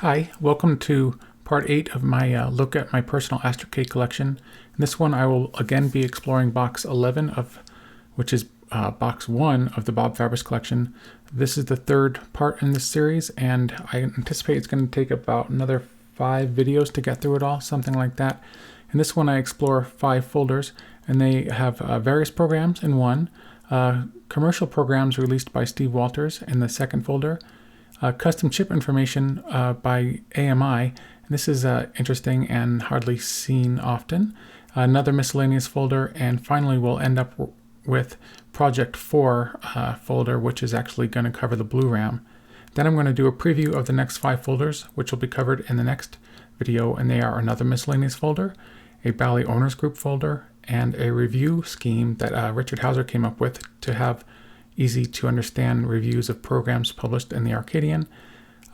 Hi, welcome to part 8 of my look at my personal Astrocade collection. In this one I will again be exploring box 11 which is box 1 of the Bob Fabris Collection. This is the third part in this series, and I anticipate it's going to take about another 5 videos to get through it all, something like that. In this one I explore 5 folders, and they have various programs in one, commercial programs released by Steve Walters in the second folder, custom chip information by AMI, and this is interesting and hardly seen often. Another miscellaneous folder, and finally we'll end up with Project 4 folder, which is actually going to cover the blue RAM. Then I'm going to do a preview of the next 5 folders, which will be covered in the next video, and they are another miscellaneous folder, a Bally Owners Group folder, and a review scheme that Richard Hauser came up with to have easy to understand reviews of programs published in the Arcadian.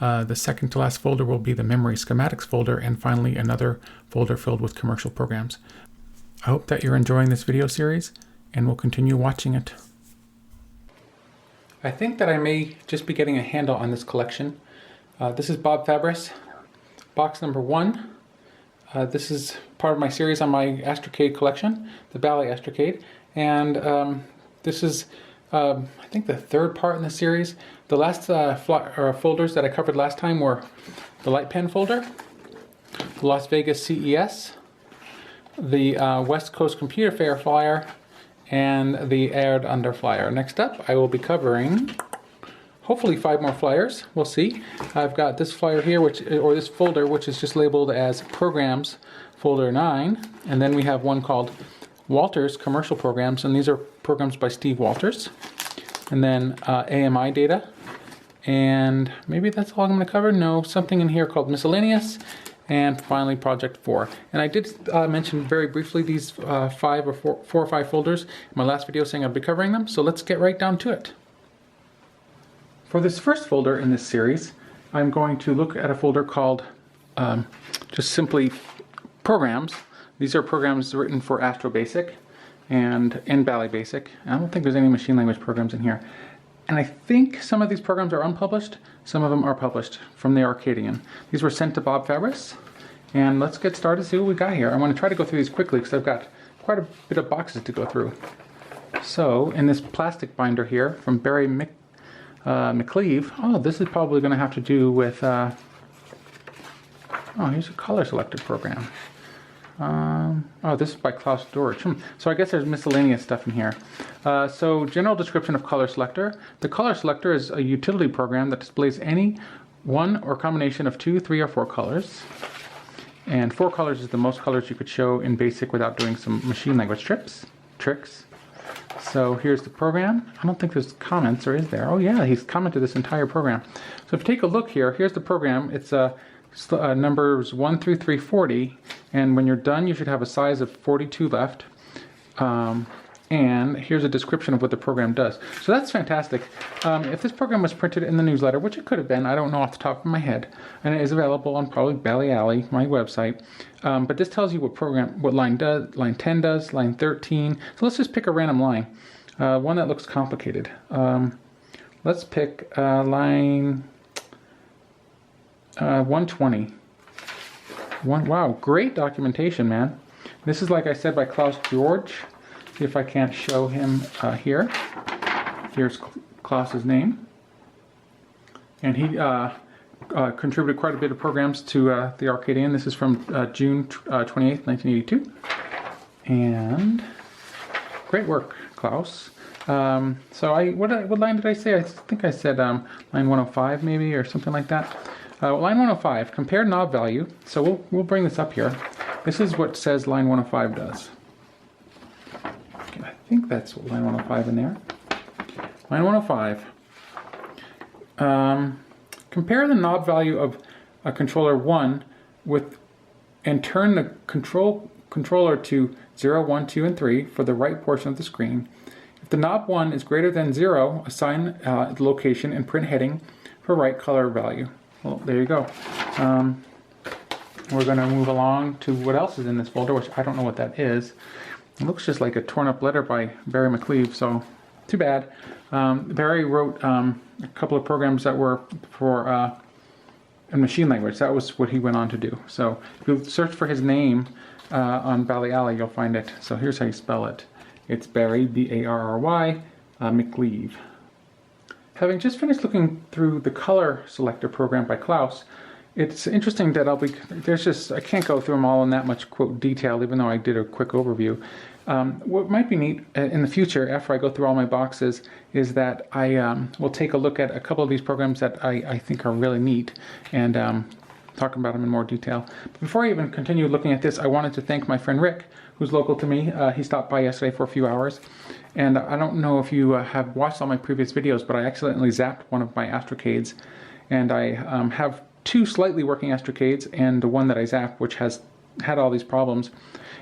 The second to last folder will be the memory schematics folder, and finally another folder filled with commercial programs. I hope that you're enjoying this video series, and we'll continue watching it. I think that I may just be getting a handle on this collection. This is Bob Fabris, box number 1. This is part of my series on my Astrocade collection, the Bally Arcade, and this is I think the third part in the series. The last folders that I covered last time were the Light Pen folder, the Las Vegas CES, the West Coast Computer Fair flyer, and the Aired Under flyer. Next up, I will be covering hopefully 5 more flyers. We'll see. I've got this flyer here, this folder, which is just labeled as Programs Folder 9, and then we have one called Walters Commercial Programs, and these are programs by Steve Walters, and then AMI data, and maybe that's all I'm going to cover. No, something in here called Miscellaneous, and finally Project 4. And I did mention very briefly these 4 or 5 folders in my last video, saying I'd be covering them, so let's get right down to it. For this first folder in this series, I'm going to look at a folder called just simply Programs. These are programs written for Astro Basic and Bally Basic. I don't think there's any machine language programs in here. And I think some of these programs are unpublished, some of them are published from the Arcadian. These were sent to Bob Fabris, and let's get started, see what we got here. I want to try to go through these quickly because I've got quite a bit of boxes to go through. So, in this plastic binder here from Barry McLeave, oh, this is probably going to have to do with, oh, here's a color selector program. Oh, this is by Klaus Dorch. So I guess there's miscellaneous stuff in here. So general description of color selector. The color selector is a utility program that displays any one or combination of 2, 3, or 4 colors. And 4 colors is the most colors you could show in BASIC without doing some machine language tricks. So here's the program. I don't think there's comments, or is there? Oh yeah, he's commented this entire program. So if you take a look here, here's the program. It's numbers 1 through 340, and when you're done you should have a size of 42 left, and here's a description of what the program does. So that's fantastic. If this program was printed in the newsletter, which it could have been, I don't know off the top of my head, and it is available on probably Bally Alley, my website, but this tells you what line 10 does, line 13. So let's just pick a random line, one that looks complicated. Let's pick line 120. Wow, great documentation, man. This is, like I said, by Klaus Dorch. See if I can't show him here. Here's Klaus's name. And he contributed quite a bit of programs to the Arcadian. This is from June 28th, 1982. And great work, Klaus. So what line did I say? I think I said line 105 maybe, or something like that. Line 105, compare knob value. So we'll bring this up here. This is what says line 105 does. Okay, I think that's what line 105 in there. Line 105. Compare the knob value of a controller 1 and turn the controller to 0, 1, 2, and 3 for the right portion of the screen. If the knob 1 is greater than 0, assign the location and print heading for right color value. Well, there you go. We're going to move along to what else is in this folder, which I don't know what that is. It looks just like a torn up letter by Barry McLeave, so too bad. Barry wrote a couple of programs that were for machine language. That was what he went on to do. So if you search for his name on Bally Alley, you'll find it. So here's how you spell it. It's Barry, B-A-R-R-Y, McLeave. Having just finished looking through the color selector program by Klaus, it's interesting that I can't go through them all in that much, quote, detail, even though I did a quick overview. What might be neat in the future, after I go through all my boxes, is that I will take a look at a couple of these programs that I think are really neat and talk about them in more detail. But before I even continue looking at this, I wanted to thank my friend Rick, who's local to me. He stopped by yesterday for a few hours. And I don't know if you have watched all my previous videos, but I accidentally zapped one of my Astrocades. And I have two slightly working Astrocades and the one that I zapped, which has had all these problems.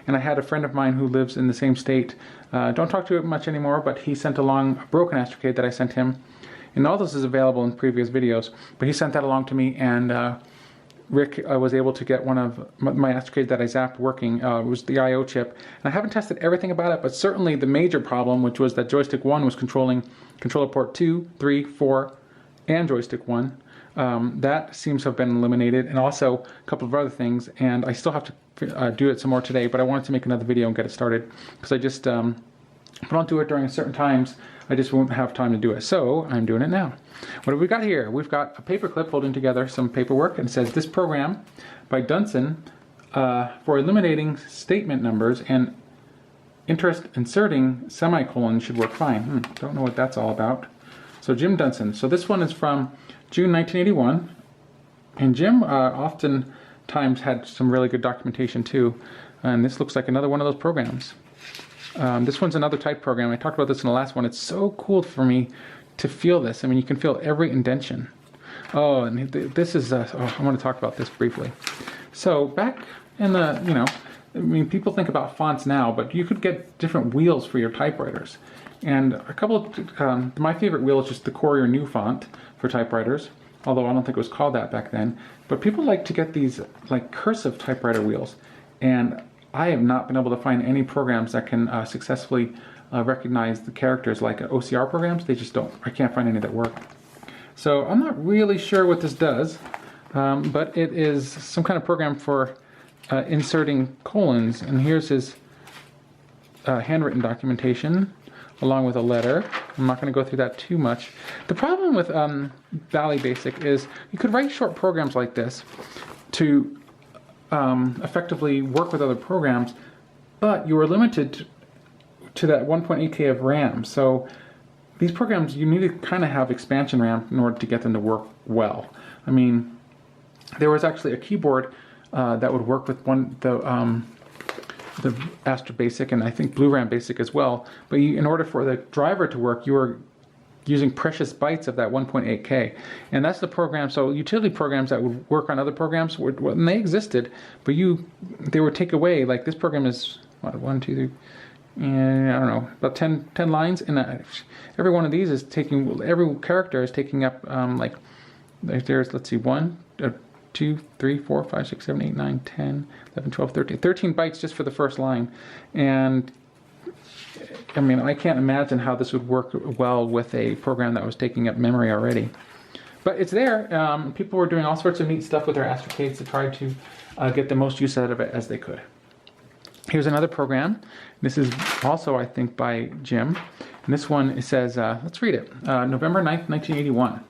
And I had a friend of mine who lives in the same state, don't talk to him much anymore, but he sent along a broken Astrocade that I sent him. And all this is available in previous videos, but he sent that along to me, and Rick was able to get one of my Astrocade that I zapped working. It was the I/O chip. And I haven't tested everything about it, but certainly the major problem, which was that joystick 1 was controlling controller port 2, 3, 4, and joystick 1. That seems to have been eliminated, and also a couple of other things, and I still have to do it some more today, but I wanted to make another video and get it started, because I just, if I don't do it during certain times, I just won't have time to do it, so I'm doing it now. What have we got here? We've got a paper clip holding together some paperwork, and it says, this program by Dunson for eliminating statement numbers and interest inserting semicolons should work fine. Don't know what that's all about. So Jim Dunson. So this one is from June 1981, and Jim oftentimes had some really good documentation too, and this looks like another one of those programs. This one's another type program. I talked about this in the last one. It's so cool for me to feel this. I mean, you can feel every indentation. Oh, and this is, I want to talk about this briefly. So back in the, I mean, people think about fonts now, but you could get different wheels for your typewriters. And a couple of, my favorite wheel is just the Courier New font for typewriters, although I don't think it was called that back then. But people like to get these like cursive typewriter wheels, and I have not been able to find any programs that can successfully recognize the characters like OCR programs. They just don't. I can't find any that work. So I'm not really sure what this does, but it is some kind of program for inserting colons, and here's his handwritten documentation along with a letter. I'm not going to go through that too much. The problem with Bally Basic is you could write short programs like this to effectively work with other programs, but you are limited to that 1.8K of RAM. So these programs, you need to kind of have expansion RAM in order to get them to work well. I mean, there was actually a keyboard that would work with the Astro Basic, and I think Blue RAM Basic as well. But in order for the driver to work, you were using precious bytes of that 1.8K. And that's the program. So utility programs that would work on other programs, when they existed, but they would take away, like this program is, what, 1, 2, 3, I don't know, about 10 lines. And every one of these is taking, every character is taking up, like, there's, let's see, 1, 2, 3, 4, 5, 6, 7, 8, 9, 10, 11, 12, 13. 13 bytes just for the first line. And I mean, I can't imagine how this would work well with a program that was taking up memory already. But it's there. People were doing all sorts of neat stuff with their Astrocades to try to get the most use out of it as they could. Here's another program. This is also, I think, by Jim. And this one, it says, let's read it. November 9th, 1981.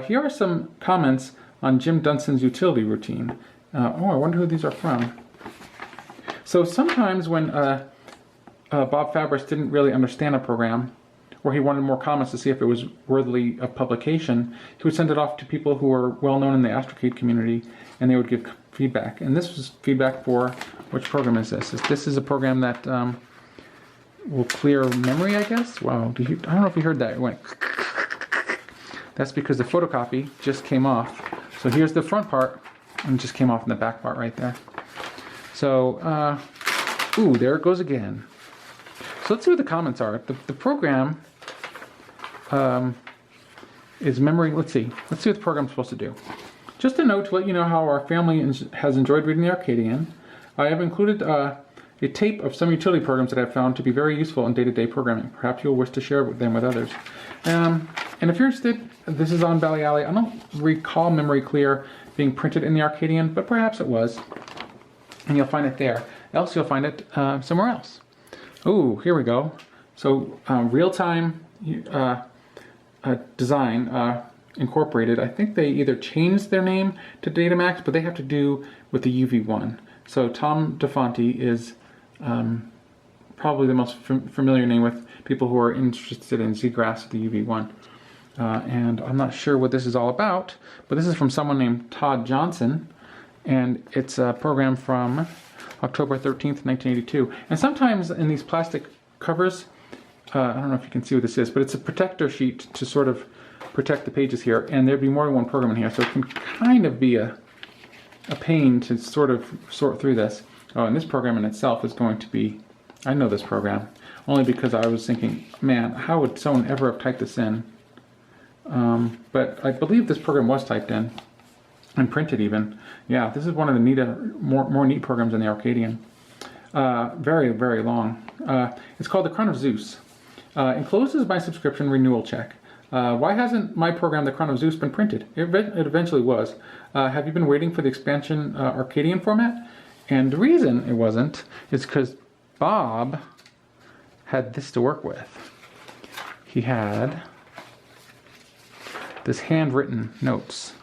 Here are some comments on Jim Dunson's utility routine. I wonder who these are from. So sometimes when Bob Fabris didn't really understand a program, or he wanted more comments to see if it was worthy of publication, he would send it off to people who were well known in the Astrocade community, and they would give feedback. And this was feedback for, which program is this? This is a program that will clear memory, I guess? Wow, I don't know if you heard that. It went. That's because the photocopy just came off. So here's the front part, and it just came off in the back part right there. So, ooh, there it goes again. So let's see what the comments are. The program is memory. Let's see what the program's supposed to do. Just a note to let you know how our family has enjoyed reading the Arcadian. I have included a tape of some utility programs that I've found to be very useful in day-to-day programming. Perhaps you'll wish to share them with others. And if you're interested, this is on Bally Alley. I don't recall Memory Clear being printed in the Arcadian, but perhaps it was. And you'll find it there. Else you'll find it somewhere else. Oh, here we go. So real-time design incorporated. I think they either changed their name to Datamax, but they have to do with the UV1. So Tom DeFonte is probably the most familiar name with people who are interested in ZGraphs, the UV1. And I'm not sure what this is all about, but this is from someone named Todd Johnson, and it's a program from October 13th, 1982. And sometimes in these plastic covers, I don't know if you can see what this is, but it's a protector sheet to sort of protect the pages here, and there'd be more than one program in here, so it can kind of be a pain to sort through this. Oh, and this program in itself is going to be, I know this program, only because I was thinking, man, how would someone ever have typed this in? But I believe this program was typed in and printed even. Yeah, this is one of the more neat programs in the Arcadian. Very, very long. It's called the Crown of Zeus. Encloses my subscription renewal check. Why hasn't my program, the Crown of Zeus, been printed? It eventually was. Have you been waiting for the expansion Arcadian format? And the reason it wasn't is because Bob had this to work with. He had this handwritten notes.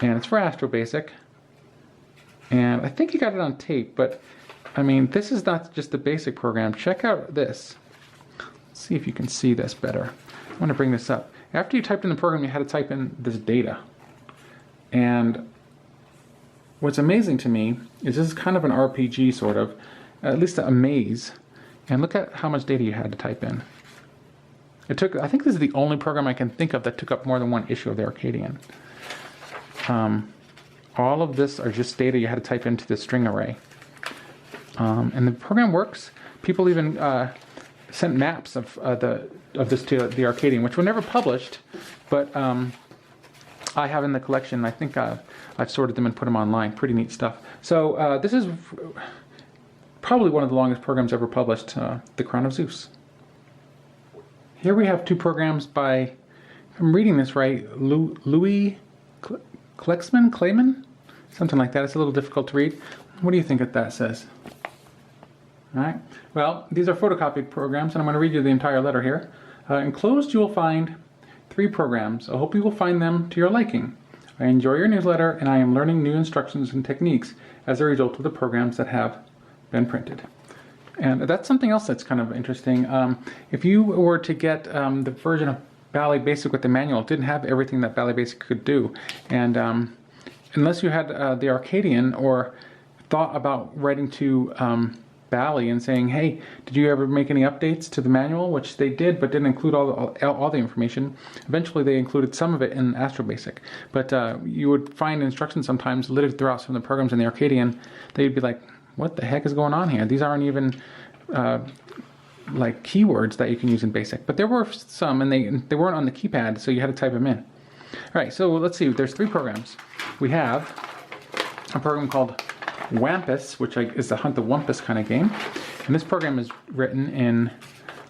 And it's for Astro Basic. And I think he got it on tape, but I mean, this is not just the basic program. Check out this. Let's see if you can see this better. I want to bring this up. After you typed in the program, you had to type in this data. And what's amazing to me is this is kind of an RPG sort of, at least a maze. And look at how much data you had to type in. It took, I think this is the only program I can think of that took up more than one issue of the Arcadian. All of this are just data you had to type into the string array. And the program works. People even sent maps of this to the Arcadian, which were never published, but I have in the collection. I think I've sorted them and put them online. Pretty neat stuff. So this is probably one of the longest programs ever published, The Crown of Zeus. Here we have two programs by, if I'm reading this right, Louis Klexman? Something like that. It's a little difficult to read. What do you think that says? All right. Well, these are photocopied programs, and I'm going to read you the entire letter here. Enclosed, you will find 3 programs. I hope you will find them to your liking. I enjoy your newsletter, and I am learning new instructions and techniques as a result of the programs that have been printed. And that's something else that's kind of interesting. If you were to get the version of Bally Basic with the manual, it didn't have everything that Bally Basic could do. And unless you had the Arcadian or thought about writing to Bally and saying, hey, did you ever make any updates to the manual? Which they did, but didn't include all the information. Eventually they included some of it in Astro Basic. But you would find instructions sometimes littered throughout some of the programs in the Arcadian. They'd be like, what the heck is going on here? These aren't even like keywords that you can use in Basic. But there were some, and they weren't on the keypad, so you had to type them in. All right, so let's see. There's 3 programs. We have a program called Wampus, which is the Hunt the Wumpus kind of game. And this program is written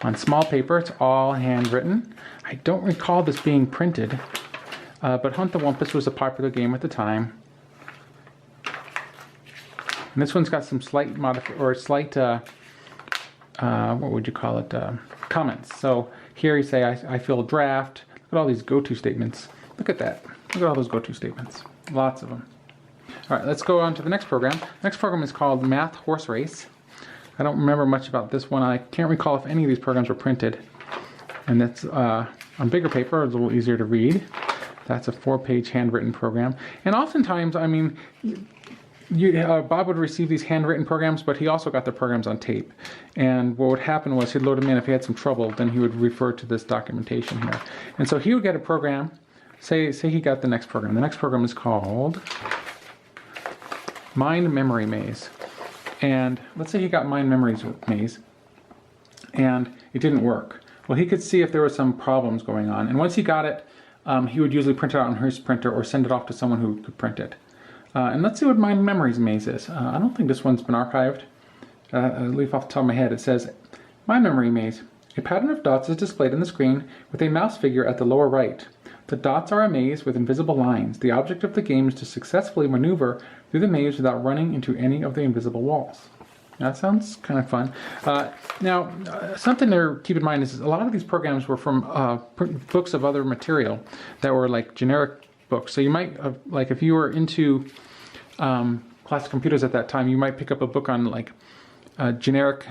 on small paper. It's all handwritten. I don't recall this being printed, but Hunt the Wumpus was a popular game at the time. And this one's got some slight what would you call it, comments. So here you say, I feel a draft. Look at all these go-to statements. Look at that. Look at all those go-to statements. Lots of them. All right, let's go on to the next program. The next program is called Math Horse Race. I don't remember much about this one. I can't recall if any of these programs were printed. And that's on bigger paper, it's a little easier to read. That's a 4-page handwritten program. And oftentimes, I mean, Bob would receive these handwritten programs, but he also got the programs on tape. And what would happen was he'd load them in. If he had some trouble, then he would refer to this documentation here. And so he would get a program. Say he got the next program. The next program is called Mind Memory Maze. And let's say he got Mind Memory Maze, and it didn't work. Well, he could see if there were some problems going on. And once he got it, he would usually print it out on his printer or send it off to someone who could print it. And let's see what Mind Memories Maze is. I don't think this one's been archived. I'll leave off the top of my head. It says, Mind Memory Maze. A pattern of dots is displayed on the screen with a mouse figure at the lower right. The dots are a maze with invisible lines. The object of the game is to successfully maneuver through the maze without running into any of the invisible walls. That sounds kind of fun. Something to keep in mind is a lot of these programs were from books of other material that were like generic books. So you might, like if you were into classic computers at that time, you might pick up a book on like generic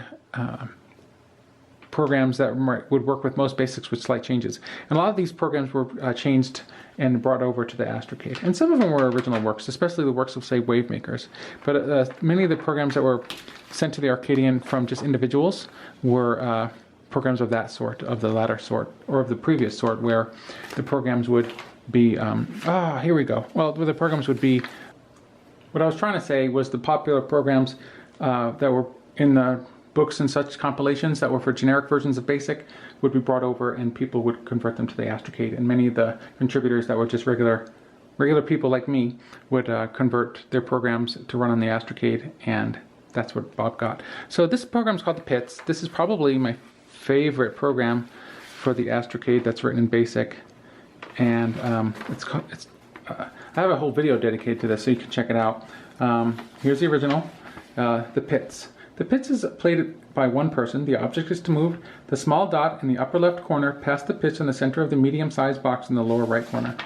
programs that would work with most basics with slight changes. And a lot of these programs were changed and brought over to the Astrocade. And some of them were original works, especially the works of, say, wave makers. But many of the programs that were sent to the Arcadian from just individuals were programs of that sort, of the latter sort, or of the previous sort, where the programs would be, here we go. Well, the programs would be, what I was trying to say was the popular programs that were in the books and such compilations that were for generic versions of BASIC would be brought over and people would convert them to the Astrocade. And many of the contributors that were just regular people like me would convert their programs to run on the Astrocade, and that's what Bob got. So this program is called the Pits. This is probably my favorite program for the Astrocade that's written in BASIC. And I have a whole video dedicated to this, so you can check it out. Here's the original, the Pits. The Pits is played by one person. The object is to move the small dot in the upper left corner past the pitch in the center of the medium-sized box in the lower right corner.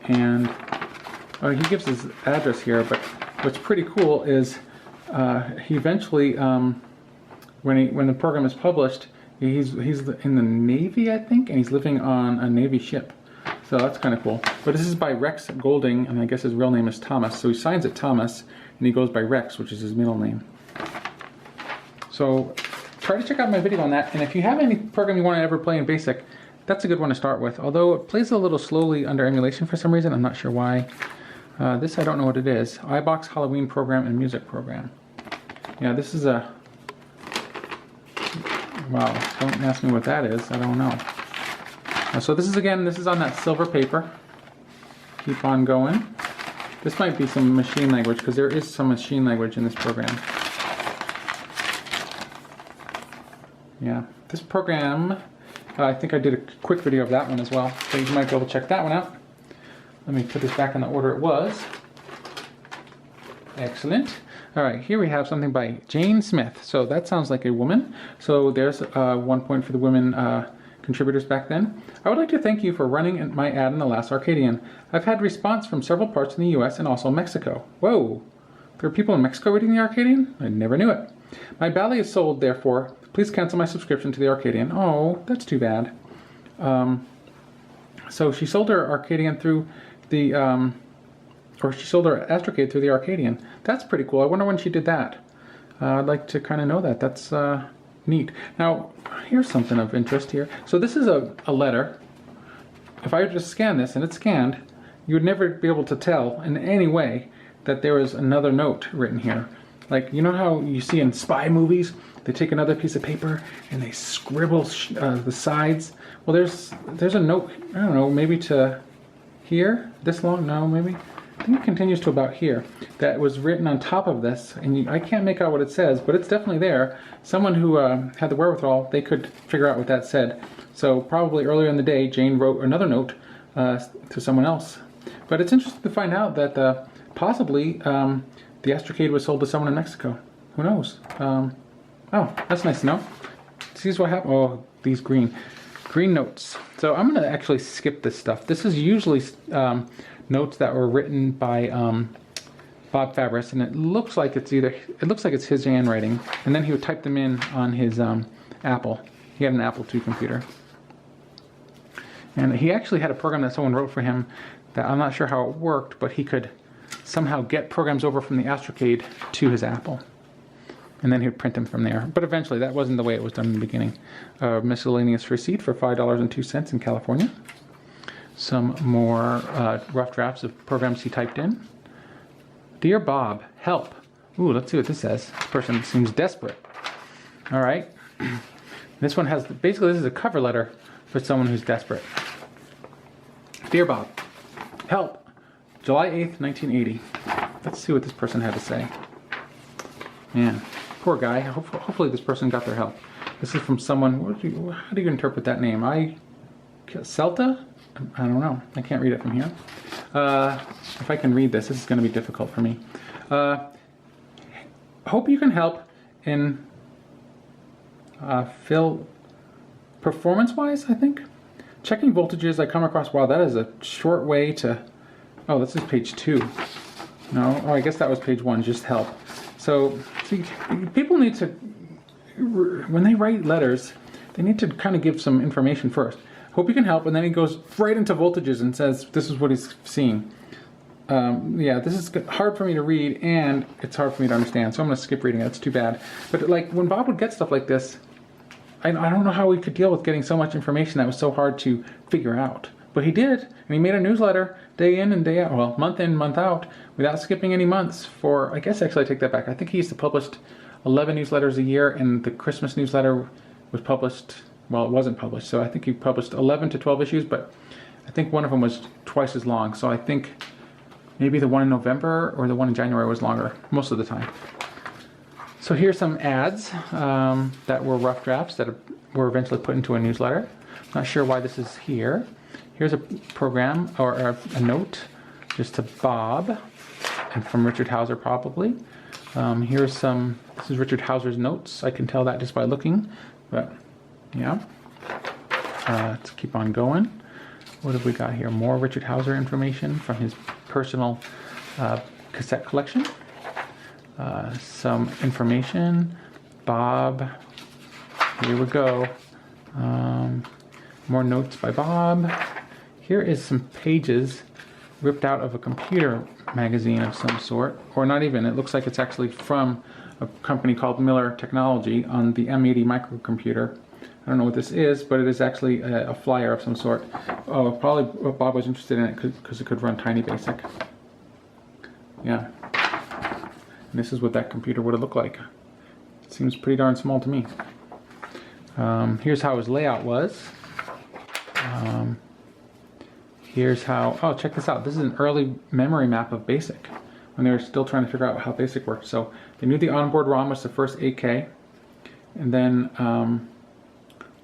He gives his address here, but what's pretty cool is he eventually, when the program is published, he's in the Navy, I think, and he's living on a Navy ship. So that's kind of cool. But this is by Rex Golding, and I guess his real name is Thomas. So he signs it Thomas, and he goes by Rex, which is his middle name. So try to check out my video on that, and if you have any program you want to ever play in BASIC, that's a good one to start with. Although it plays a little slowly under emulation for some reason, I'm not sure why. This I don't know what it is. iBox Halloween program and music program. Yeah, this is a... Wow, don't ask me what that is, I don't know. So this is on that silver paper. Keep on going. This might be some machine language, because there is some machine language in this program. Yeah, this program, I think I did a quick video of that one as well, so you might be able to check that one out. Let me put this back in the order it was. Excellent. All right, here we have something by Jane Smith. So that sounds like a woman. So there's 1 point for the women contributors back then. I would like to thank you for running my ad in the last Arcadian. I've had response from several parts in the US and also Mexico. Whoa, there are people in Mexico reading the Arcadian? I never knew it. My Bally is sold, therefore. Please cancel my subscription to the Arcadian. Oh, that's too bad. So she sold her Arcadian through the, or she sold her Astrocade through the Arcadian. That's pretty cool. I wonder when she did that. I'd like to kind of know that. That's neat. Now, here's something of interest here. So this is a letter. If I were to scan this and it's scanned, you would never be able to tell in any way that there is another note written here. Like, you know how you see in spy movies, they take another piece of paper and they scribble the sides? Well, there's a note, I don't know, maybe to here? This long? No, maybe? I think it continues to about here. That was written on top of this, and I can't make out what it says, but it's definitely there. Someone who had the wherewithal, they could figure out what that said. So probably earlier in the day, Jane wrote another note to someone else. But it's interesting to find out that possibly the Astrocade was sold to someone in Mexico. Who knows? Oh, that's nice to know. Here's what happened. Oh, these green notes. So I'm going to actually skip this stuff. This is usually notes that were written by Bob Fabris, and it looks like it's his handwriting, and then he would type them in on his Apple. He had an Apple II computer. And he actually had a program that someone wrote for him that I'm not sure how it worked, but he could somehow get programs over from the Astrocade to his Apple. And then he would print them from there. But eventually, that wasn't the way it was done in the beginning. Miscellaneous receipt for $5.02 in California. Some more rough drafts of programs he typed in. Dear Bob, help. Ooh, let's see what this says. This person seems desperate. All right. This one has, basically this is a cover letter for someone who's desperate. Dear Bob, help. July 8th, 1980. Let's see what this person had to say. Man, poor guy. Hopefully this person got their help. This is from someone, how do you interpret that name? Celta? I don't know. I can't read it from here. If I can read this is going to be difficult for me. Hope you can help in performance-wise, I think. Checking voltages I come across, wow, that is a short way to, oh, this is page 2. No, oh, I guess that was page 1, just help. So, see, people need to, when they write letters, they need to kind of give some information first. Hope you can help, and then he goes right into voltages and says this is what he's seeing. Yeah, this is hard for me to read, and it's hard for me to understand, so I'm going to skip reading it. It's too bad. But like when Bob would get stuff like this, I don't know how we could deal with getting so much information that was so hard to figure out. But he did, and he made a newsletter day in and day out, well, month in, month out, without skipping any months for, I guess actually I take that back. I think he used to publish 11 newsletters a year, and the Christmas newsletter was published, well, it wasn't published, so I think he published 11 to 12 issues, but I think one of them was twice as long, so I think maybe the one in November or the one in January was longer, most of the time. So here's some ads that were rough drafts that were eventually put into a newsletter. Not sure why this is here. Here's a program, or a note, just to Bob, and from Richard Hauser probably. Here's some, this is Richard Hauser's notes. I can tell that just by looking, but yeah. Let's keep on going. What have we got here? More Richard Hauser information from his personal cassette collection. Some information. Bob. Here we go. More notes by Bob. Here is some pages ripped out of a computer magazine of some sort. Or not even. It looks like it's actually from a company called Miller Technology on the M80 microcomputer. I don't know what this is, but it is actually a flyer of some sort. Oh, probably Bob was interested in it because it could run Tiny Basic. Yeah. And this is what that computer would have looked like. It seems pretty darn small to me. Here's how his layout was. Here's how, oh, check this out. This is an early memory map of BASIC when they were still trying to figure out how BASIC worked. So they knew the onboard ROM was the first 8K. And then,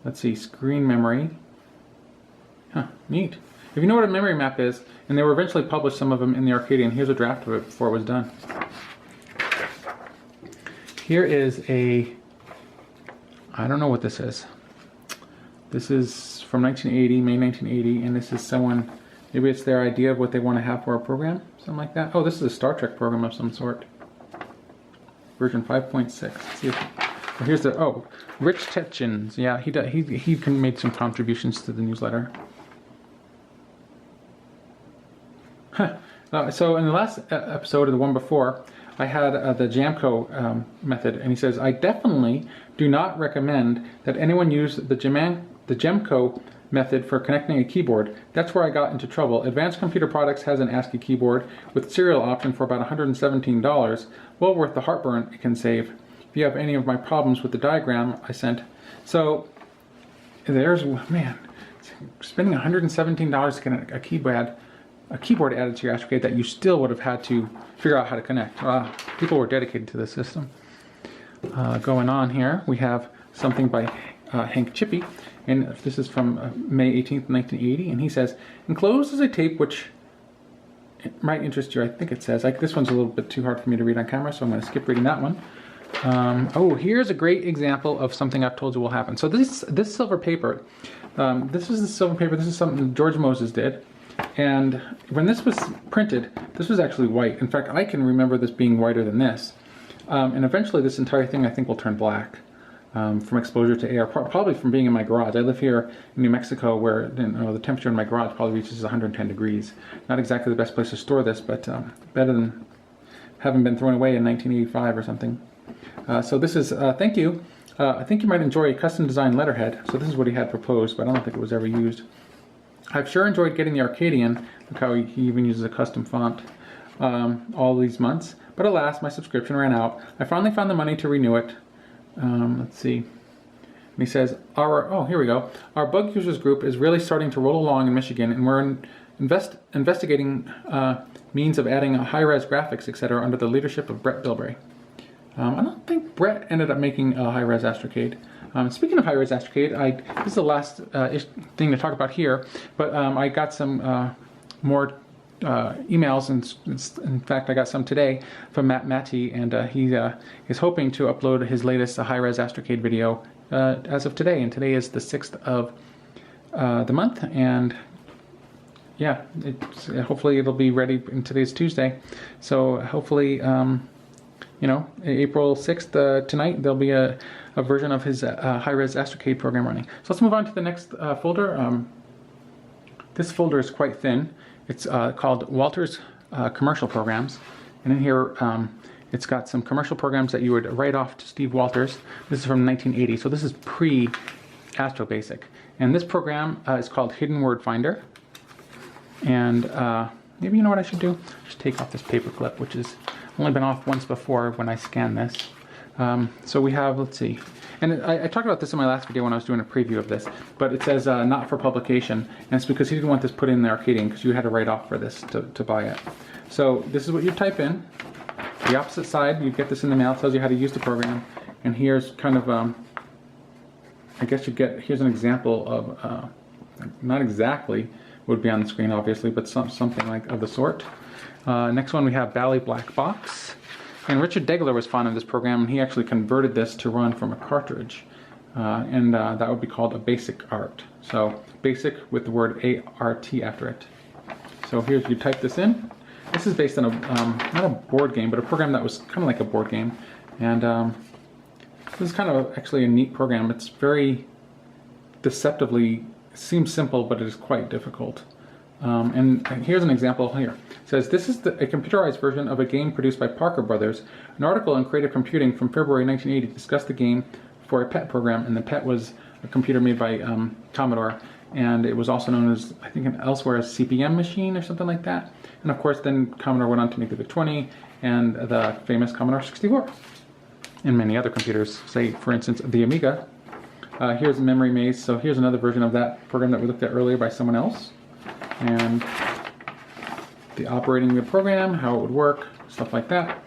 let's see, screen memory. Huh, neat. If you know what a memory map is, and they were eventually published, some of them in the Arcadian, here's a draft of it before it was done. Here is a, I don't know what this is. This is from 1980, May 1980, and this is someone, maybe it's their idea of what they want to have for a program, something like that. Oh, this is a Star Trek program of some sort. Version 5.6. See if, well, here's the, oh, Rich Tetchins. Yeah, he made some contributions to the newsletter. Huh. So in the last episode, or the one before, I had the Jamco method, and he says, I definitely do not recommend that anyone use the Jamco method for connecting a keyboard. That's where I got into trouble. Advanced Computer Products has an ASCII keyboard with serial option for about $117. Well worth the heartburn it can save. If you have any of my problems with the diagram I sent. So there's, man, spending $117 to get a keyboard added to your Astrocade that you still would have had to figure out how to connect. People were dedicated to the system. Going on here, we have something by Hank Chippy, and this is from May 18th, 1980, and he says, enclosed is a tape which might interest you. I think it says, this one's a little bit too hard for me to read on camera, so I'm going to skip reading that one. Oh, here's a great example of something I've told you will happen. So this silver paper, this is the silver paper, this is something George Moses did. And when this was printed, this was actually white. In fact, I can remember this being whiter than this. And eventually this entire thing I think will turn black from exposure to air, probably from being in my garage. I live here in New Mexico where the temperature in my garage probably reaches 110 degrees. Not exactly the best place to store this, but better than having been thrown away in 1985 or something. So this is, thank you. I think you might enjoy a custom designed letterhead. So this is what he had proposed, but I don't think it was ever used. I've sure enjoyed getting the Arcadian. Look how he even uses a custom font all these months. But alas, my subscription ran out. I finally found the money to renew it. Let's see. And he says, oh, here we go. Our bug users group is really starting to roll along in Michigan, and we're investigating means of adding high-res graphics, etc., under the leadership of Brett Bilbray. I don't think Brett ended up making a high-res Astrocade. Speaking of high-res Astrocade, this is the last thing to talk about here, but I got some more emails, and in fact I got some today from Matt Matty, and he is hoping to upload his latest high-res Astrocade video as of today, and today is the 6th of the month, and yeah, hopefully it'll be ready, and today's Tuesday, so hopefully you know, April 6th, tonight, there'll be a version of his high-res Astrocade program running. So let's move on to the next folder. This folder is quite thin. It's called Walter's Commercial Programs. And in here, it's got some commercial programs that you would write off to Steve Walters. This is from 1980, so this is pre-Astro Basic. And this program is called Hidden Word Finder. And maybe you know what I should do? Just take off this paper clip, which has only been off once before when I scanned this. So we have, let's see, and I talked about this in my last video when I was doing a preview of this, but it says not for publication, and it's because he didn't want this put in the Arcadian, because you had to write off for this to buy it. So this is what you type in. The opposite side, you get this in the mail, it tells you how to use the program, and here's kind of, I guess you get, here's an example of, not exactly would be on the screen obviously, but something like of the sort. Next one we have Bally Black Box. And Richard Degler was fond of this program, and he actually converted this to run from a cartridge. And that would be called a basic art. So basic with the word ART after it. So here's, you type this in. This is based on a, not a board game, but a program that was kind of like a board game. And this is kind of actually a neat program. It's very deceptively, seems simple, but it is quite difficult. And here's an example here. It says, this is a computerized version of a game produced by Parker Brothers. An article in Creative Computing from February 1980 discussed the game for a PET program, and the PET was a computer made by Commodore, and it was also known as, I think elsewhere, as CPM machine or something like that. And of course then Commodore went on to make the VIC-20 and the famous Commodore 64. And many other computers, say for instance the Amiga. Here's Memory Maze, so here's another version of that program that we looked at earlier by someone else. And the operating the program, how it would work, stuff like that.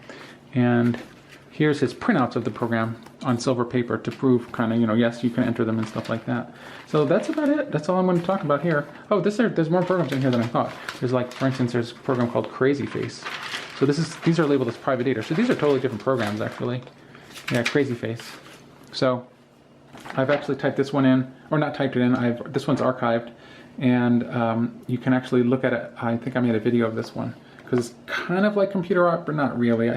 And here's his printouts of the program on silver paper to prove kind of, you know, yes, you can enter them and stuff like that. So that's about it. That's all I'm going to talk about here. Oh, there's more programs in here than I thought. There's like, for instance, there's a program called Crazy Face. So these are labeled as private data. So these are totally different programs actually. Yeah, Crazy Face. So I've actually typed this one in, or not typed it in, this one's archived. And you can actually look at it. I think I made a video of this one because it's kind of like computer art, but not really.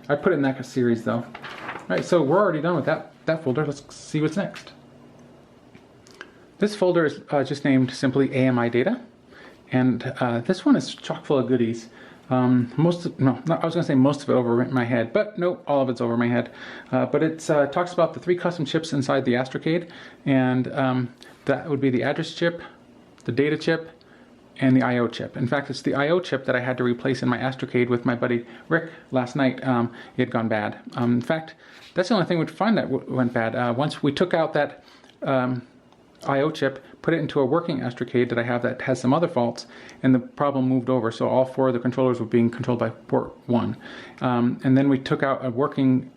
I put it in that series though. All right, so we're already done with that folder. Let's see what's next. This folder is just named simply AMI Data, and this one is chock full of goodies. I was going to say most of it over my head, but no, all of it's over my head. But it talks about the 3 custom chips inside the Astrocade, and that would be the address chip, the data chip, and the I/O chip. In fact, it's the I/O chip that I had to replace in my Astrocade with my buddy Rick last night. It had gone bad. In fact, that's the only thing we'd find that went bad. Once we took out that I/O chip, put it into a working Astrocade that I have that has some other faults, and the problem moved over. So all 4 of the controllers were being controlled by port 1. And then we took out a working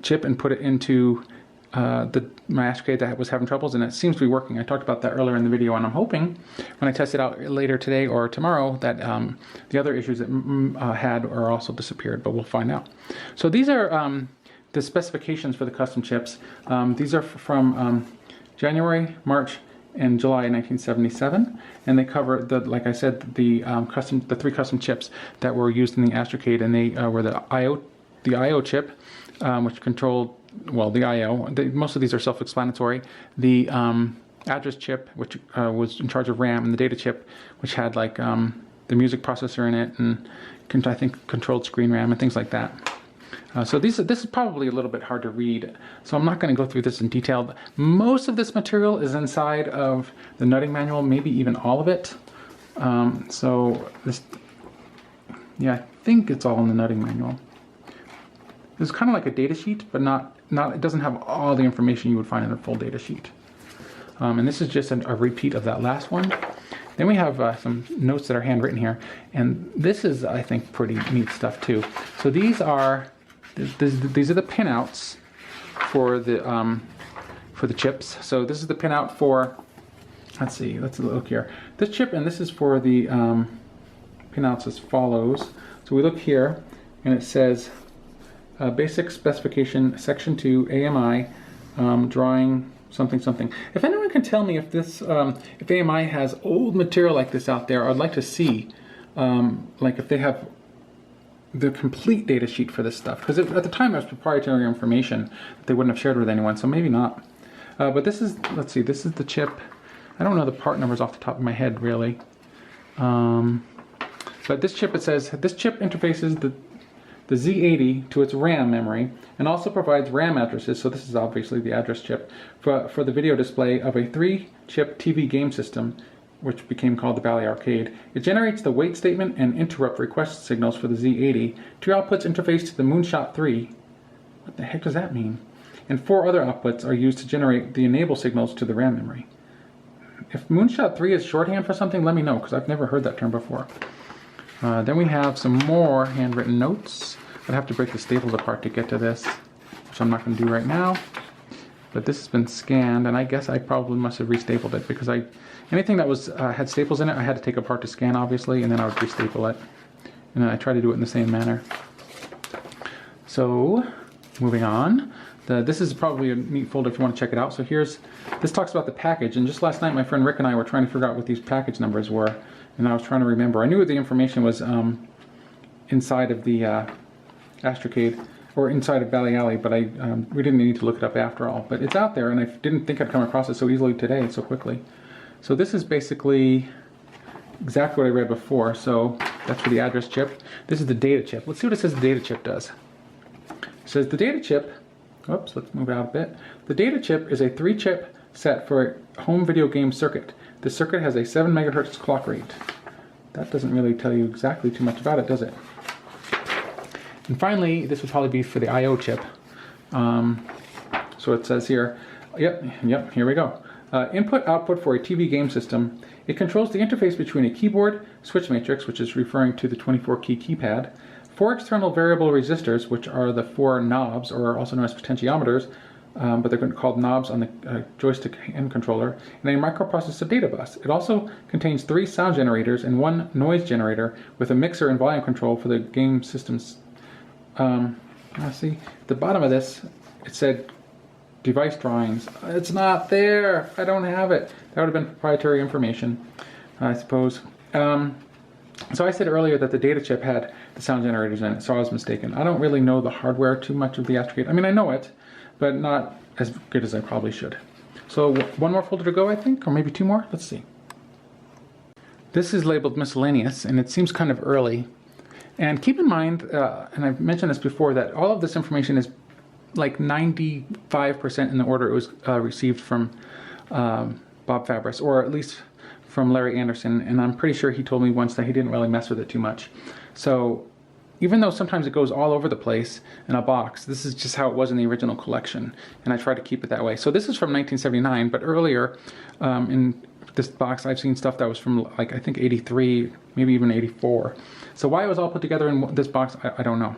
chip and put it into my Astrocade that was having troubles, and it seems to be working. I talked about that earlier in the video, and I'm hoping when I test it out later today or tomorrow that the other issues it had are also disappeared, but we'll find out. So these are the specifications for the custom chips. These are from January, March, and July 1977, and they cover like I said, the 3 custom chips that were used in the Astrocade, and they were the I/O chip, which controlled, well, the I/O. Most of these are self-explanatory. The address chip, which was in charge of RAM, and the data chip, which had like the music processor in it, and I think controlled screen RAM and things like that. So this is probably a little bit hard to read, so I'm not going to go through this in detail. Most of this material is inside of the nutting manual, maybe even all of it. So this, yeah, I think it's all in the nutting manual. It's kind of like a data sheet, but not it doesn't have all the information you would find in a full data sheet. And this is just a repeat of that last one. Then we have some notes that are handwritten here, and this is, I think, pretty neat stuff too. So these are the pinouts for the for the chips. So this is the pinout for, let's see, let's look here. This chip, and this is for the pinouts as follows. So we look here, and it says basic specification, section 2, AMI, drawing something something. If anyone can tell me if this, if AMI has old material like this out there, I'd like to see, like if they have the complete data sheet for this stuff, because at the time it was proprietary information that they wouldn't have shared with anyone, so maybe not. But this is, let's see, this is the chip. I don't know the part numbers off the top of my head really. But this chip, it says, this chip interfaces the Z80 to its RAM memory and also provides RAM addresses, so this is obviously the address chip, for the video display of a 3-chip TV game system, which became called the Bally Arcade. It generates the wait statement and interrupt request signals for the Z80. 2 outputs interface to the Moonshot 3. What the heck does that mean? And 4 other outputs are used to generate the enable signals to the RAM memory. If Moonshot 3 is shorthand for something, let me know, because I've never heard that term before. Then we have some more handwritten notes. I'd have to break the staples apart to get to this, which I'm not going to do right now. But this has been scanned, and I guess I probably must have restapled it, because anything that was had staples in it, I had to take apart to scan, obviously, and then I would restaple it. And then I try to do it in the same manner. So, moving on. This is probably a neat folder if you want to check it out. So this talks about the package, and just last night my friend Rick and I were trying to figure out what these package numbers were, and I was trying to remember. I knew the information was inside of the Astrocade, or inside of Bally Alley, but we didn't need to look it up after all. But it's out there, and I didn't think I'd come across it so easily today, so quickly. So this is basically exactly what I read before. So that's for the address chip. This is the data chip. Let's see what it says the data chip does. It says the data chip, oops, let's move out a bit. The data chip is a 3-chip set for a home video game circuit. The circuit has a 7 megahertz clock rate. That doesn't really tell you exactly too much about it, does it? And finally, this would probably be for the I/O chip. So it says here, yep, here we go. Input-output for a TV game system. It controls the interface between a keyboard, switch matrix, which is referring to the 24-key keypad, 4 external variable resistors, which are the 4 knobs, or also known as potentiometers, but they're called knobs on the joystick and controller, and a microprocessor data bus. It also contains 3 sound generators and 1 noise generator with a mixer and volume control for the game systems. Let's see, at the bottom of this, it said device drawings. It's not there. I don't have it. That would have been proprietary information, I suppose. So I said earlier that the data chip had the sound generators in it, so I was mistaken. I don't really know the hardware too much of the Astrocade. I mean, I know it, but not as good as I probably should. So one more folder to go, I think, or maybe 2 more. Let's see. This is labeled miscellaneous, and it seems kind of early. And keep in mind, and I've mentioned this before, that all of this information is like 95% in the order it was received from Bob Fabris, or at least from Larry Anderson, and I'm pretty sure he told me once that he didn't really mess with it too much. So even though sometimes it goes all over the place in a box, this is just how it was in the original collection, and I try to keep it that way. So this is from 1979, but earlier in this box I've seen stuff that was from, like, I think 83, maybe even 84. So why it was all put together in this box, I don't know.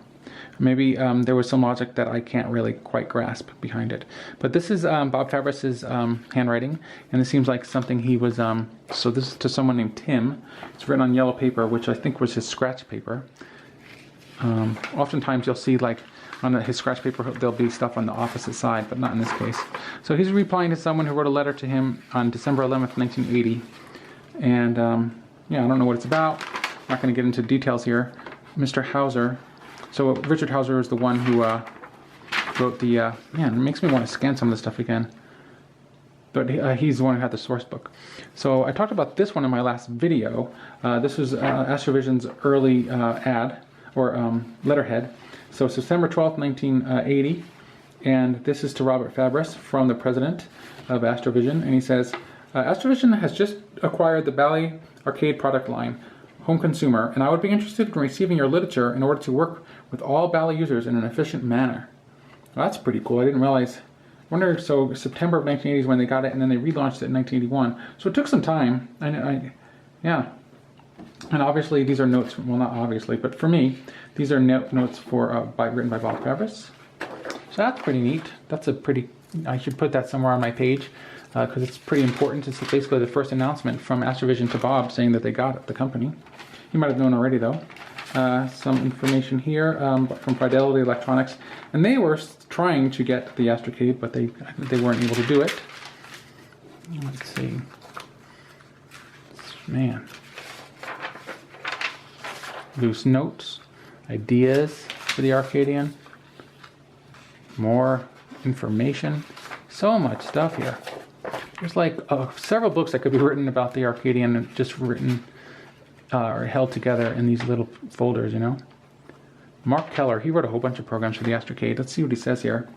Maybe there was some logic that I can't really quite grasp behind it. But this is Bob Fabris's handwriting, and it seems like something he was, so this is to someone named Tim. It's written on yellow paper, which I think was his scratch paper. Oftentimes you'll see, like, on his scratch paper there'll be stuff on the opposite side, but not in this case. So he's replying to someone who wrote a letter to him on December 11th, 1980. And yeah, I don't know what it's about. I'm not going to get into details here. Mr. Hauser. So Richard Hauser is the one who wrote the, man, it makes me want to scan some of this stuff again. But he's the one who had the source book. So I talked about this one in my last video. This was Astrovision's early ad, or letterhead. So September 12th, 1980. And this is to Robert Fabris from the president of Astrovision. And he says, Astrovision has just acquired the Bally Arcade product line, home consumer, and I would be interested in receiving your literature in order to work with all Bally users in an efficient manner. Well, that's pretty cool. I didn't realize. I wonder, so September of 1980 is when they got it, and then they relaunched it in 1981. So it took some time. Yeah. And obviously these are notes, well, not obviously, but for me, these are notes for written by Bob Fabris. So that's pretty neat. That's a pretty I should put that somewhere on my page because it's pretty important. It's basically the first announcement from Astrovision to Bob saying that they got the company. You might have known already though. Some information here from Fidelity Electronics, and they were trying to get the Astrocade, but they weren't able to do it. Let's see. Man. Loose notes, ideas for the Arcadian, more information, so much stuff here. There's like several books that could be written about the Arcadian and just written or held together in these little folders, you know. Mark Keller, he wrote a whole bunch of programs for the Astrocade. Let's see what he says here.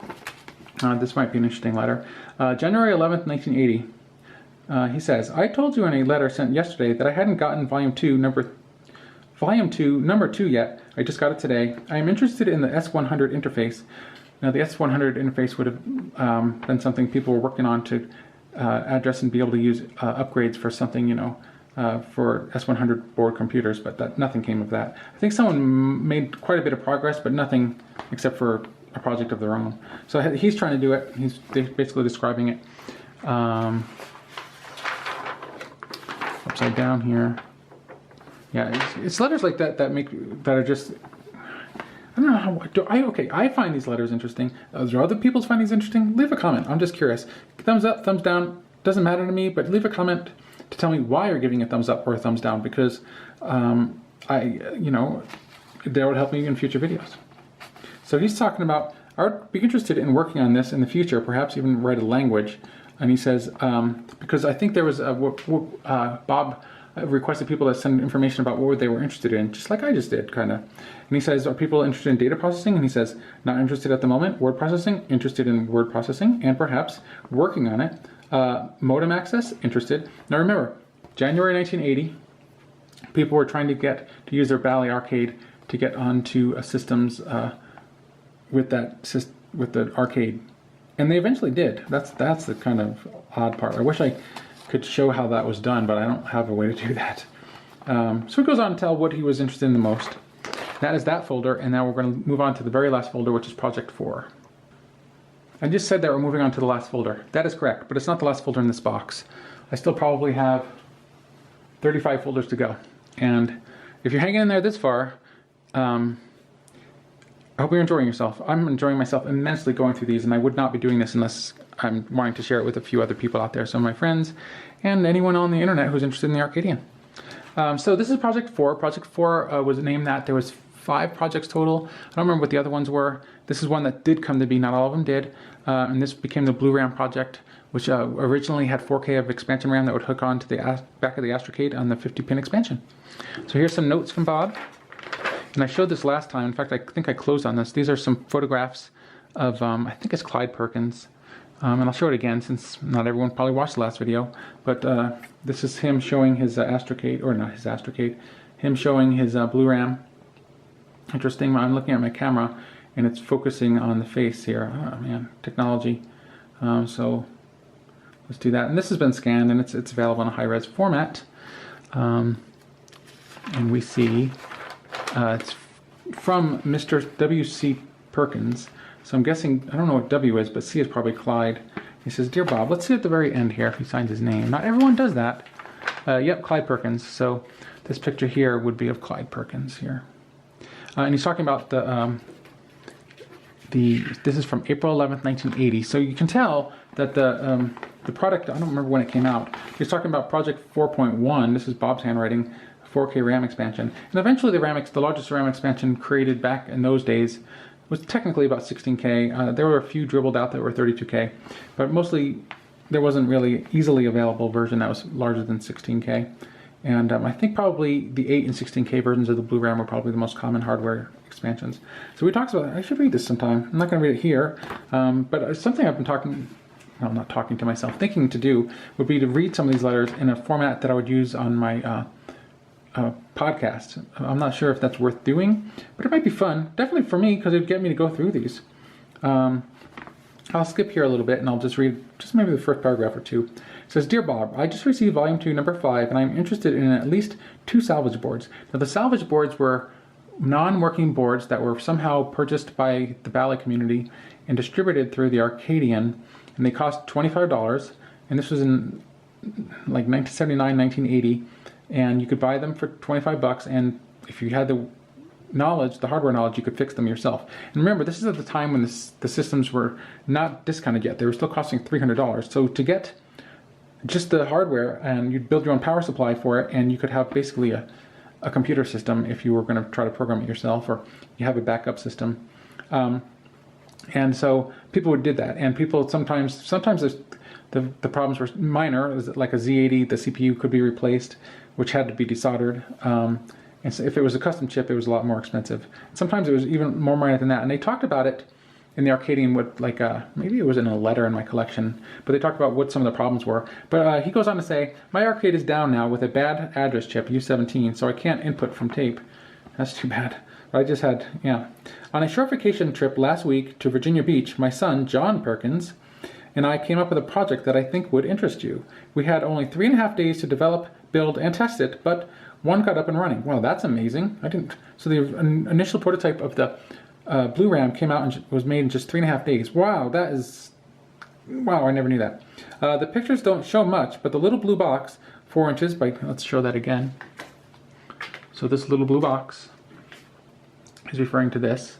This might be an interesting letter. January 11th, 1980. He says, I told you in a letter sent yesterday that I hadn't gotten Volume 2, Number 2 yet. I just got it today. I am interested in the S100 interface. Now, the S100 interface would have been something people were working on to address and be able to use upgrades for something, you know, for S100 board computers, but nothing came of that. I think someone made quite a bit of progress, but nothing except for a project of their own. So he's trying to do it. He's basically describing it. Upside down here. Yeah, it's letters like that that are just, I don't know how, I find these letters interesting. Do other people find these interesting? Leave a comment. I'm just curious. Thumbs up, thumbs down, doesn't matter to me, but leave a comment to tell me why you're giving a thumbs up or a thumbs down, because you know, that would help me in future videos. So he's talking about, I would be interested in working on this in the future, perhaps even write a language. And he says, because I think there was Bob requested people to send information about what they were interested in, just like I just did, kind of. And he says, are people interested in data processing? And he says, not interested at the moment. Word processing, interested in word processing, and perhaps working on it. Modem access, interested. Now remember, January 1980, people were trying to use their Bally Arcade to get onto systems with the arcade. And they eventually did. That's the kind of odd part. I wish I could show how that was done, but I don't have a way to do that. So it goes on to tell what he was interested in the most. That is that folder, and now we're going to move on to the very last folder, which is Project 4. I just said that we're moving on to the last folder. That is correct, but it's not the last folder in this box. I still probably have 35 folders to go. And if you're hanging in there this far, I hope you're enjoying yourself. I'm enjoying myself immensely going through these, and I would not be doing this unless I'm wanting to share it with a few other people out there, some of my friends, and anyone on the internet who's interested in the Arcadian. So this is Project 4. Project 4 was named that. There was 5 projects total. I don't remember what the other ones were. This is one that did come to be. Not all of them did. And this became the Blue RAM project, which originally had 4K of expansion RAM that would hook on to the back of the Astrocade on the 50-pin expansion. So here's some notes from Bob. And I showed this last time. In fact, I think I closed on this. These are some photographs of, I think it's Clyde Perkins. And I'll show it again since not everyone probably watched the last video. But this is him showing his Astrocade, or not his Astrocade, him showing his Blue RAM. Interesting, I'm looking at my camera and it's focusing on the face here. Oh man, technology. So let's do that. And this has been scanned and it's available in a high-res format. And we see it's from Mr. W.C. Perkins. So I'm guessing, I don't know what W is, but C is probably Clyde. He says, Dear Bob, let's see at the very end here if he signs his name. Not everyone does that. Yep, Clyde Perkins. So this picture here would be of Clyde Perkins here. And he's talking about this is from April 11th, 1980. So you can tell that the product, I don't remember when it came out. He's talking about Project 4.1. This is Bob's handwriting, 4K RAM expansion. And eventually the largest RAM expansion created back in those days was technically about 16K. There were a few dribbled out that were 32K, but mostly there wasn't really easily available version that was larger than 16K. And I think probably the 8 and 16K versions of the Blue RAM were probably the most common hardware expansions. So we talked about that. I should read this sometime. I'm not going to read it here, but something I've been not talking to myself, thinking to do would be to read some of these letters in a format that I would use on my podcast. I'm not sure if that's worth doing, but it might be fun. Definitely for me, because it would get me to go through these. I'll skip here a little bit and I'll just read just maybe the first paragraph or two. It says, Dear Bob, I just received Volume 2, Number 5, and I'm interested in at least 2 salvage boards. Now the salvage boards were non-working boards that were somehow purchased by the Bally community and distributed through the Arcadian and they cost $25. And this was in like 1979, 1980, and you could buy them for 25 bucks. And if you had the knowledge, the hardware knowledge, you could fix them yourself. And remember, this is at the time when the systems were not discounted yet. They were still costing $300. So to get just the hardware, and you'd build your own power supply for it, and you could have basically a computer system if you were going to try to program it yourself, or you have a backup system. And so people did that, and people sometimes the problems were minor, like a Z80, the CPU could be replaced, which had to be desoldered. And so if it was a custom chip, it was a lot more expensive. Sometimes it was even more minor than that. And they talked about it in the Arcadian, what, like maybe it was in a letter in my collection, but they talked about what some of the problems were. But he goes on to say, my Arcade is down now with a bad address chip, U17, so I can't input from tape. That's too bad. But I just had, yeah. On a short vacation trip last week to Virginia Beach, my son, John Perkins, and I came up with a project that I think would interest you. We had only 3.5 days to develop, build, and test it, but one got up and running. Wow, that's amazing. So the initial prototype of the Blue RAM came out and was made in just 3.5 days. Wow, wow, I never knew that. The pictures don't show much, but the little blue box, 4 inches by, let's show that again. So this little blue box is referring to this.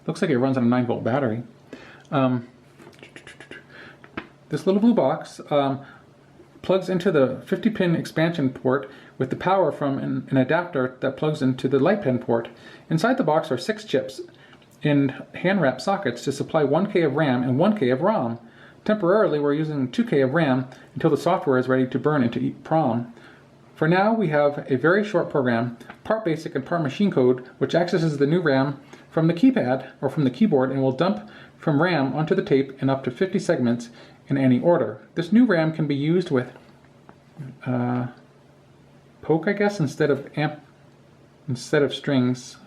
Looks like it runs on a 9-volt battery. This little blue box plugs into the 50-pin expansion port with the power from an adapter that plugs into the light pin port. Inside the box are 6 chips in hand-wrapped sockets to supply 1K of RAM and 1K of ROM. Temporarily, we're using 2K of RAM until the software is ready to burn into EEPROM. For now, we have a very short program, part basic and part machine code, which accesses the new RAM from the keypad or from the keyboard and will dump from RAM onto the tape in up to 50 segments in any order. This new RAM can be used with poke, I guess, instead of strings,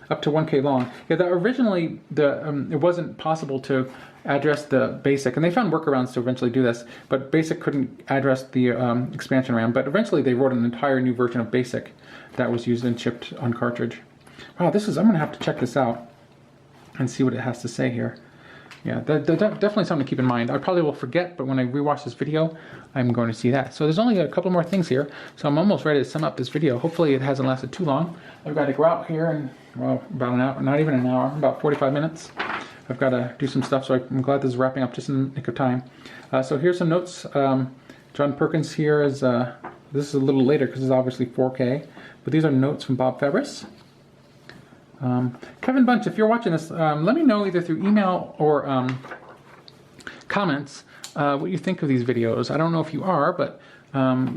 up to 1K long. Yeah, originally it wasn't possible to address the basic, and they found workarounds to eventually do this, but basic couldn't address the expansion RAM, but eventually they wrote an entire new version of basic that was used and shipped on cartridge. Wow, I'm going to have to check this out and see what it has to say here. Yeah, definitely something to keep in mind. I probably will forget, but when I rewatch this video, I'm going to see that. So there's only a couple more things here, so I'm almost ready to sum up this video. Hopefully it hasn't lasted too long. I've got to go out here in, well, about an hour, not even an hour, about 45 minutes. I've got to do some stuff, so I'm glad this is wrapping up just in the nick of time. So here's some notes. John Perkins here is, this is a little later because it's obviously 4K, but these are notes from Bob Fabris. Kevin Bunch, if you're watching this, let me know either through email or comments what you think of these videos. I don't know if you are, but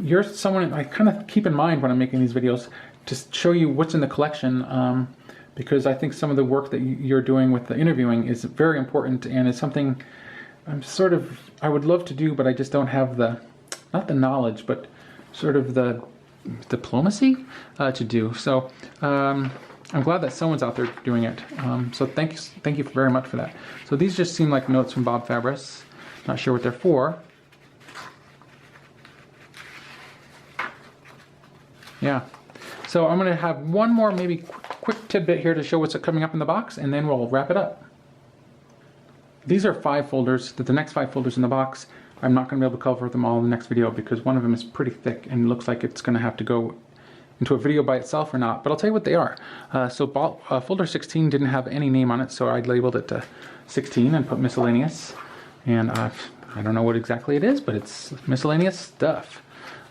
you're someone I kind of keep in mind when I'm making these videos to show you what's in the collection, because I think some of the work that you're doing with the interviewing is very important, and it's something I would love to do, but I just don't have not the knowledge, but sort of the diplomacy to do. So I'm glad that someone's out there doing it. So thank you very much for that. So these just seem like notes from Bob Fabris. Not sure what they're for. Yeah. So I'm going to have one more maybe quick tidbit here to show what's coming up in the box, and then we'll wrap it up. These are 5 folders. The next 5 folders in the box, I'm not going to be able to cover them all in the next video because one of them is pretty thick and looks like it's going to have to go into a video by itself or not, but I'll tell you what they are. Folder 16 didn't have any name on it, so I labeled it 16 and put miscellaneous. And I don't know what exactly it is, but it's miscellaneous stuff.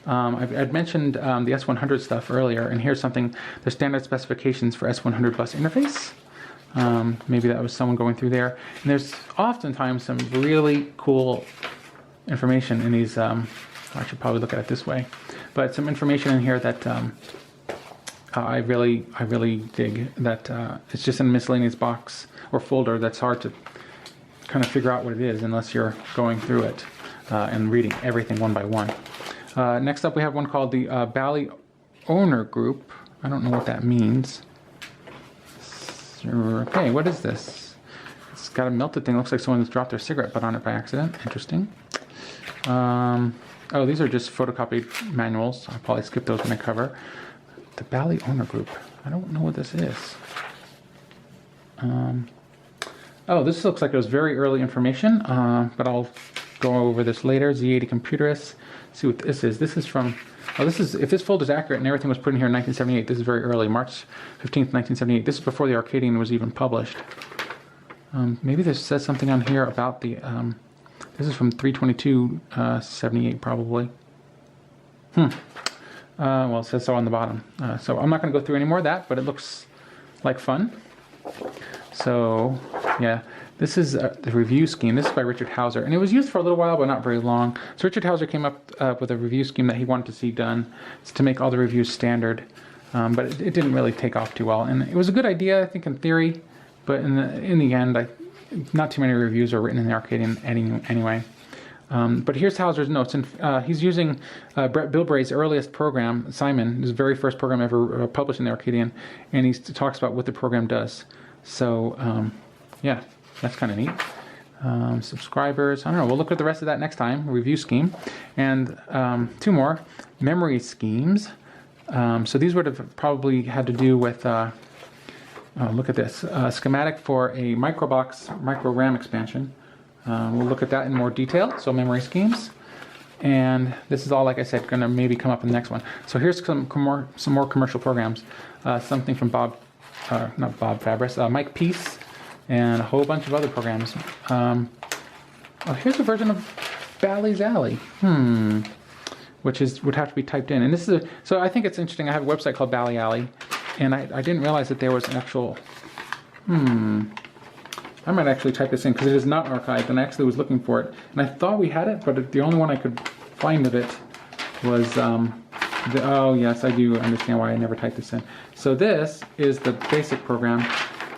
I'd mentioned the S100 stuff earlier, and here's something, the standard specifications for S100 bus interface. Maybe that was someone going through there. And there's oftentimes some really cool information in these, I should probably look at it this way, but some information in here that I really dig, that it's just in a miscellaneous box or folder that's hard to kind of figure out what it is unless you're going through it and reading everything one by one. Next up we have one called the Bally Owner Group. I don't know what that means. Okay, what is this? It's got a melted thing. Looks like someone's dropped their cigarette butt on it by accident. Interesting. Oh, these are just photocopied manuals. I'll probably skip those when I cover. The Bally Owner Group. I don't know what this is. Oh, this looks like it was very early information, but I'll go over this later. Z80 Computerists. See what this is. This is from, oh, this is, if this folder is accurate and everything was put in here in 1978, this is very early, March 15th, 1978. This is before the Arcadian was even published. Maybe this says something on here about the, this is from 3/22/78 probably. Well, it says so on the bottom. So I'm not going to go through any more of that, but it looks like fun. So, yeah, this is the review scheme. This is by Richard Hauser, and it was used for a little while, but not very long. So Richard Hauser came up with a review scheme that he wanted to see done. It's to make all the reviews standard, but it didn't really take off too well. And it was a good idea, I think, in theory, but in the end, not too many reviews are written in the Arcadian anyway. But here's Hauser's notes, and he's using Brett Bilbray's earliest program, Simon, his very first program ever published in the Arcadian, and he talks about what the program does. So, yeah, that's kind of neat. Subscribers, I don't know, we'll look at the rest of that next time, review scheme. And two more, memory schemes. So these would have probably had to do with, look at this, schematic for a microbox micro RAM expansion. We'll look at that in more detail, so memory schemes. And this is all, like I said, going to maybe come up in the next one. So here's some more commercial programs. Something from not Bob Fabris, Mike Peace, and a whole bunch of other programs. Oh, here's a version of Bally's Alley, which would have to be typed in. And this is so I think it's interesting. I have a website called Bally Alley, and I didn't realize that there was an actual. I might actually type this in because it is not archived, and I actually was looking for it. And I thought we had it, but the only one I could find of it was, oh yes, I do understand why I never typed this in. So this is the basic program,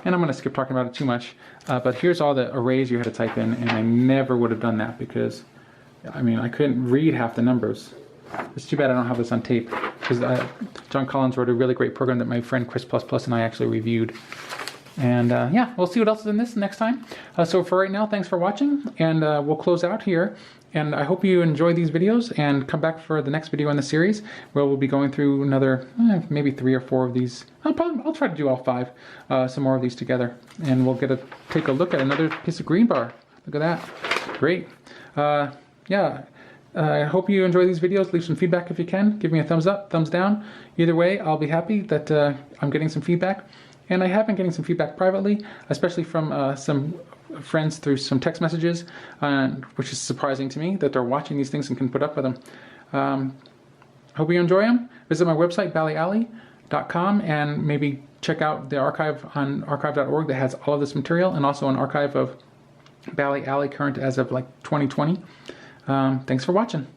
and I'm going to skip talking about it too much, but here's all the arrays you had to type in, and I never would have done that because, I mean, I couldn't read half the numbers. It's too bad I don't have this on tape, because John Collins wrote a really great program that my friend Chris++ and I actually reviewed. And yeah, we'll see what else is in this next time. So for right now, thanks for watching, and we'll close out here. And I hope you enjoy these videos and come back for the next video in the series, where we'll be going through another, maybe 3 or 4 of these. I'll try to do all 5, some more of these together. And we'll take a look at another piece of green bar. Look at that. Great. Yeah. I hope you enjoy these videos. Leave some feedback if you can. Give me a thumbs up, thumbs down. Either way, I'll be happy that I'm getting some feedback. And I have been getting some feedback privately, especially from some friends through some text messages, which is surprising to me that they're watching these things and can put up with them. Hope you enjoy them. Visit my website, ballyalley.com, and maybe check out the archive on archive.org that has all of this material, and also an archive of Bally Alley current as of like 2020. Thanks for watching.